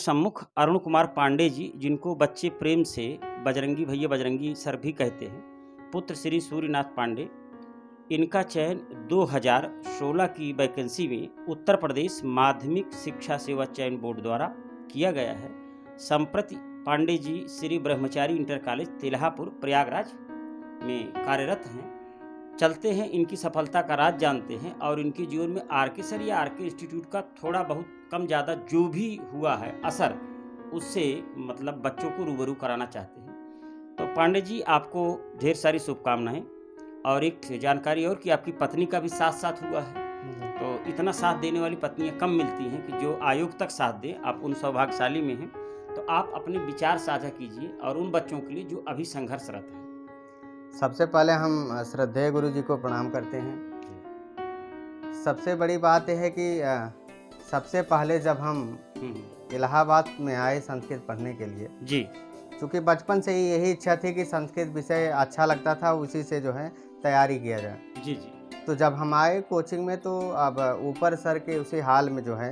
सम्मुख अरुण कुमार पांडे जी, जिनको बच्चे प्रेम से बजरंगी भैया बजरंगी सर भी कहते हैं, पुत्र श्री सूर्यनाथ पांडे, इनका चयन 2016 की वैकेंसी में उत्तर प्रदेश माध्यमिक शिक्षा सेवा चयन बोर्ड द्वारा किया गया है। संप्रति पांडे जी श्री ब्रह्मचारी इंटर कॉलेज तिल्हापुर प्रयागराज में कार्यरत हैं। चलते हैं इनकी सफलता का राज जानते हैं और इनके जीवन में आरके सर या आरके इंस्टीट्यूट का थोड़ा बहुत कम ज़्यादा जो भी हुआ है असर, उससे मतलब बच्चों को रूबरू कराना चाहते हैं। तो पांडे जी, आपको ढेर सारी शुभकामनाएं। और एक जानकारी और कि आपकी पत्नी का भी साथ साथ हुआ है, तो इतना साथ देने वाली पत्नियां कम मिलती हैं कि जो आयोग तक साथ दें। आप उन सौभाग्यशाली में हैं। तो आप अपने विचार साझा कीजिए और उन बच्चों के लिए जो अभी संघर्षरत हैं। सबसे पहले हम श्रद्धेय गुरु जी को प्रणाम करते हैं। सबसे बड़ी बात यह है कि सबसे पहले जब हम इलाहाबाद में आए संस्कृत पढ़ने के लिए जी, क्योंकि बचपन से ही यही इच्छा थी कि संस्कृत विषय अच्छा लगता था, उसी से जो है तैयारी किया जाए। जी जी। तो जब हम आए कोचिंग में तो अब ऊपर सर के उसी हाल में जो है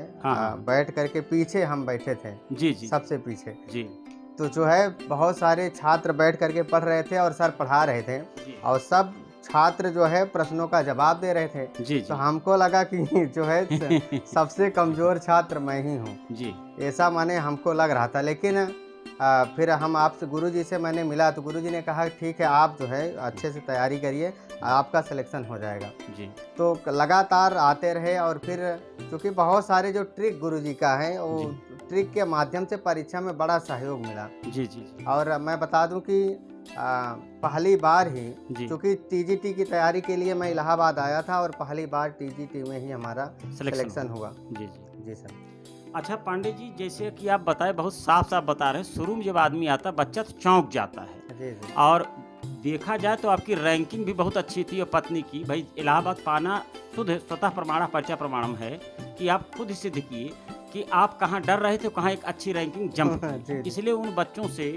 बैठ करके पीछे हम बैठे थे। जी जी। सबसे पीछे जी। तो जो है बहुत सारे छात्र बैठ करके पढ़ रहे थे और सर पढ़ा रहे थे और सब छात्र जो है प्रश्नों का जवाब दे रहे थे। जी, तो हमको लगा कि जो है सबसे कमज़ोर छात्र मैं ही हूँ जी। ऐसा माने हमको लग रहा था। लेकिन फिर हम आपसे गुरुजी से मैंने मिला तो गुरुजी ने कहा ठीक है, आप जो है अच्छे से तैयारी करिए, आपका सिलेक्शन हो जाएगा। जी। तो लगातार आते रहे और फिर क्योंकि बहुत सारे जो ट्रिक गुरुजी का है वो ट्रिक के माध्यम से परीक्षा में बड़ा सहयोग मिला। जी जी जी। और मैं बता दूं कि पहली बार ही क्योंकि टीजीटी की तैयारी के लिए मैं इलाहाबाद आया था और पहली बार टीजीटी में ही हमारा सिलेक्शन हुआ। जी जी जी सर। अच्छा पांडे जी, जैसे कि आप बताए, बहुत साफ साफ बता रहे हैं, शुरू में जब आदमी आता बच्चा तो चौंक जाता है। जी जी। और देखा जाए तो आपकी रैंकिंग भी बहुत अच्छी थी और पत्नी की, भाई इलाहाबाद पाना शुद्ध स्वतः प्रमाण पर्चा प्रमाणम है कि आप खुद सिद्ध किए कि आप कहाँ डर रहे थे, कहाँ एक अच्छी रैंकिंग जंप। इसलिए उन बच्चों से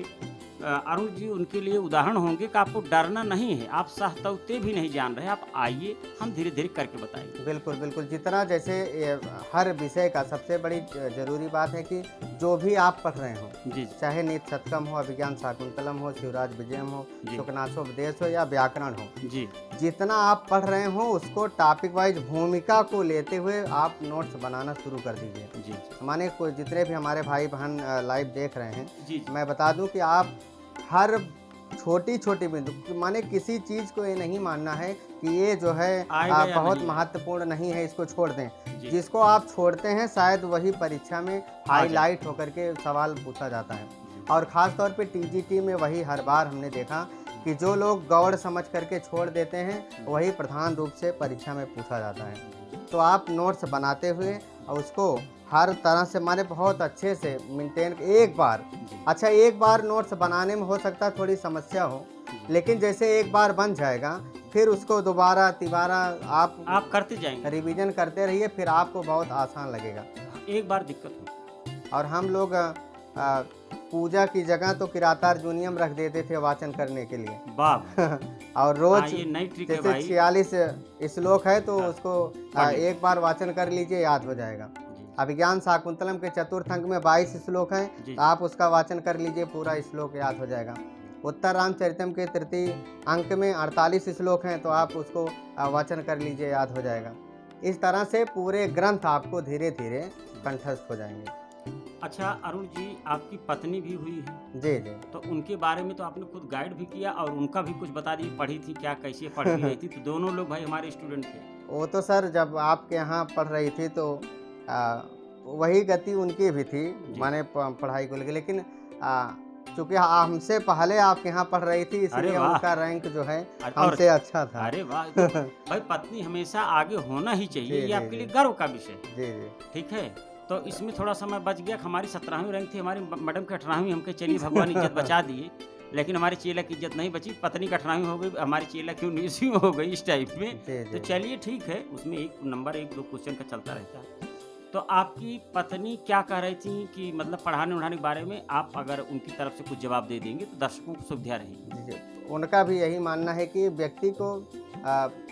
अरुण जी उनके लिए उदाहरण होंगे कि आपको डरना नहीं है, आप सहतौते भी नहीं जान रहे, आप आइए, हम धीरे धीरे करके बताएंगे। बिल्कुल बिल्कुल। जितना जैसे हर विषय का सबसे बड़ी जरूरी बात है कि जो भी आप पढ़ रहे हो, जी, चाहे नीति शतकम हो, अभिज्ञान शाकुंतलम हो, शिवराज विजयम हो, शुकनाथोपदेश हो या व्याकरण हो, जी, जितना आप पढ़ रहे हो उसको टॉपिक वाइज भूमिका को लेते हुए आप नोट्स बनाना शुरू कर दीजिए। जी, माने कोई जितने भी हमारे भाई बहन लाइव देख रहे हैं, जी, मैं बता दूं कि आप हर छोटी छोटी बिंदु, माने किसी चीज़ को ये नहीं मानना है कि ये जो है बहुत महत्वपूर्ण नहीं है, इसको छोड़ दें। जिसको आप छोड़ते हैं शायद वही परीक्षा में हाईलाइट होकर के सवाल पूछा जाता है। और ख़ास तौर पे टीजीटी में वही हर बार हमने देखा कि जो लोग गौड़ समझ करके छोड़ देते हैं वही प्रधान रूप से परीक्षा में पूछा जाता है। तो आप नोट्स बनाते हुए और उसको हर तरह से माने बहुत अच्छे से मेंटेन एक बार नोट्स बनाने में हो सकता है थोड़ी समस्या हो, लेकिन जैसे एक बार बन जाएगा फिर उसको दोबारा तिबारा आप करते जाएंगे, रिवीजन करते रहिए, फिर आपको बहुत आसान लगेगा। एक बार दिक्कत हो। और हम लोग पूजा की जगह तो किरातार्जुनियम रख देते थे वाचन करने के लिए। बाप और रोज जैसे 46 श्लोक है तो उसको एक बार वाचन कर लीजिए, याद हो जाएगा। अभिज्ञान शाकुंतलम के चतुर्थ अंक में 22 श्लोक हैं, तो आप उसका वाचन कर लीजिए, पूरा श्लोक याद हो जाएगा। उत्तर रामचरितम के तृतीय अंक में 48 श्लोक हैं, तो आप उसको वाचन कर लीजिए, याद हो जाएगा। इस तरह से पूरे ग्रंथ आपको धीरे धीरे कंठस्थ हो जाएंगे। अच्छा अरुण जी, आपकी पत्नी भी हुई है? जी जी। तो उनके बारे में तो आपने खुद गाइड भी किया और उनका भी कुछ बता दी, पढ़ी थी क्या, कैसे पढ़ती रही थी? तो दोनों लोग भाई हमारे स्टूडेंट थे। वो तो सर जब आपके यहाँ पढ़ रही थी तो वही गति उनकी भी थी, माने पढ़ाई को लेकर, लेकिन चूँकि हमसे पहले आपके यहाँ पढ़ रही थी इसलिए उनका रैंक जो है हमसे अच्छा था। अरे वाह! भाई पत्नी हमेशा आगे होना ही चाहिए, ये आपके लिए गर्व का विषय। जी जी। ठीक है, तो इसमें थोड़ा समय बच गया। हमारी 17वीं रैंक थी, हमारी मैडम की 18वीं, हमके चलिए भगवान इज्जत बचा दिए, लेकिन हमारे चेला की इज्जत नहीं बची। पत्नी की 18वीं हो गई, हमारी चेला की 19वीं हो गई, इस टाइप में। तो चलिए ठीक है, उसमें एक नंबर 1-2 क्वेश्चन का चलता रहता है। तो आपकी पत्नी क्या कह रही थी कि मतलब पढ़ाने उढ़ाने के बारे में, आप अगर उनकी तरफ से कुछ जवाब दे देंगे तो दर्शकों को सुविधा रहेगी। उनका भी यही मानना है कि व्यक्ति को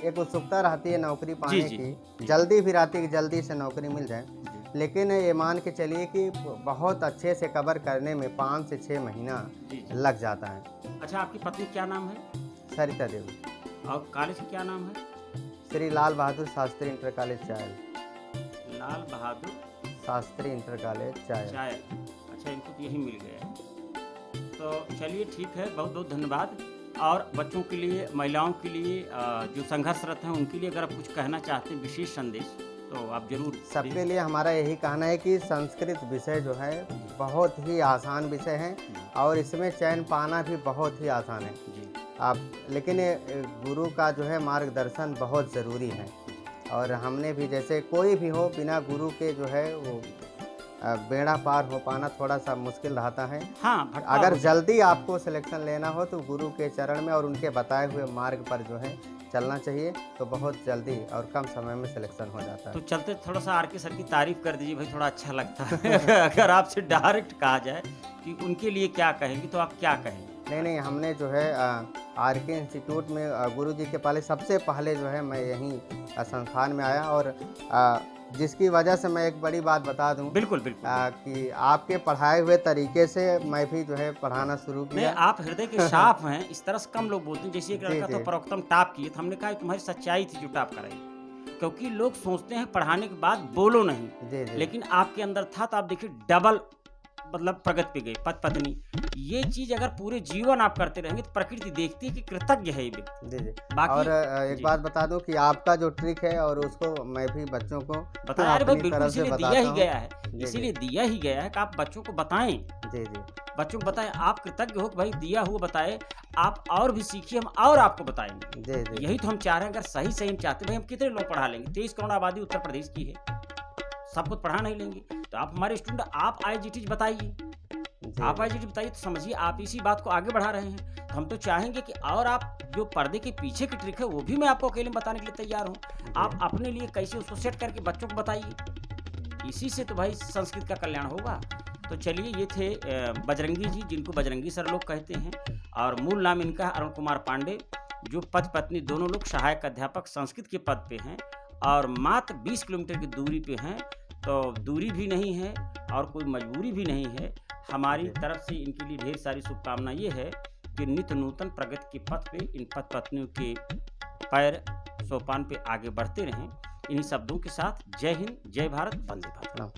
एक उत्सुकता रहती है नौकरी पाने की, जल्दी भी रहती है कि जल्दी से नौकरी मिल जाए। लेकिन ये मान के चलिए कि बहुत अच्छे से कवर करने में 5 से 6 महीना लग जाता है। अच्छा, आपकी पत्नी क्या नाम है? सरिता देवी। और कॉलेज का क्या नाम है? Shri Lal Bahadur Shastri inter college Chail. Lal Bahadur Shastri inter college Chail. अच्छा, इनको तो यही मिल गया है। तो चलिए ठीक है, बहुत बहुत धन्यवाद। और बच्चों के लिए, महिलाओं के लिए जो संघर्षरत हैं उनके लिए अगर आप कुछ कहना चाहते हैं विशेष संदेश तो आप जरूर। सबके लिए हमारा यही कहना है कि संस्कृत विषय जो है बहुत ही आसान विषय है और इसमें चयन पाना भी बहुत ही आसान है आप, लेकिन गुरु का जो है मार्गदर्शन बहुत ज़रूरी है। और हमने भी जैसे कोई भी हो बिना गुरु के जो है वो बेड़ा पार हो पाना थोड़ा सा मुश्किल रहता है। हाँ, अगर जल्दी आपको सिलेक्शन लेना हो तो गुरु के चरण में और उनके बताए हुए मार्ग पर जो है चलना चाहिए, तो बहुत जल्दी और कम समय में सिलेक्शन हो जाता है। तो चलते थोड़ा सा आर.के. सर की तारीफ कर दीजिए भाई, थोड़ा अच्छा लगता है। अगर आपसे डायरेक्ट कहा जाए कि उनके लिए क्या कहेंगे तो आप क्या कहेंगे? नहीं, हमने जो है आर.के. इंस्टीट्यूट में गुरु जी के पहले सबसे पहले जो है मैं यहीं संस्थान में आया और जिसकी वजह से मैं एक बड़ी बात बता दूं। बिल्कुल कि आपके पढ़ाए हुए तरीके से मैं भी जो है पढ़ाना शुरू किया। आप हृदय के साफ हैं, इस तरह से कम लोग बोलते हैं। जैसे एक लड़का तो प्रवक्तम टॉप किए, हमने कहा तुम्हारी सच्चाई थी जो टॉप कराई, क्योंकि लोग सोचते हैं पढ़ाने के बाद बोलो नहीं, लेकिन आपके अंदर था। तो आप देखिए डबल मतलब प्रगति पे गए। पत्नी ये चीज अगर पूरे जीवन आप करते रहेंगे तो प्रकृति देखती है कि कृतज्ञ है ये व्यक्ति। बाकी और एक बात बता दूं कि आपका जो ट्रिक है और उसको मैं भी बच्चों को बताया। अरे भाई बिल्कुल, इसीलिए दिया ही गया है, इसीलिए दिया ही गया है कि आप बच्चों को बताएं। बच्चों को बताएं, आप कृतज्ञ हो कि भाई दिया हुआ बताए, आप और भी सीखिए, हम और आपको बताएंगे। यही तो हम चाह रहे हैं। अगर सही सही चाहते भाई हम कितने लोग पढ़ा लेंगे? 23 करोड़ आबादी उत्तर प्रदेश की है, सब कुछ पढ़ा नहीं लेंगे। तो आप हमारे स्टूडेंट, आप IGT बताइए, आप IGT बताइए तो समझिए आप इसी बात को आगे बढ़ा रहे हैं। तो हम तो चाहेंगे कि और आप जो पर्दे के पीछे की ट्रिक है वो भी मैं आपको अकेले में बताने के लिए तैयार हूँ। आप अपने लिए कैसे उसको सेट करके बच्चों को बताइए, इसी से तो भाई संस्कृत का कल्याण होगा। तो चलिए, ये थे बजरंगी जी, जिनको बजरंगी सर लोग कहते हैं, और मूल नाम इनका है अरुण कुमार पांडे, जो पति पत्नी दोनों लोग सहायक अध्यापक संस्कृत के पद पे हैं और मात्र 20 किलोमीटर की दूरी पे हैं। तो दूरी भी नहीं है और कोई मजबूरी भी नहीं है। हमारी तरफ से इनके लिए ढेर सारी शुभकामना ये है कि नित्य नूतन प्रगति के पथ पे इन पति पत्नियों के पैर सोपान पे आगे बढ़ते रहें। इन्हीं शब्दों के साथ जय हिंद, जय भारत, वंदे मातरम।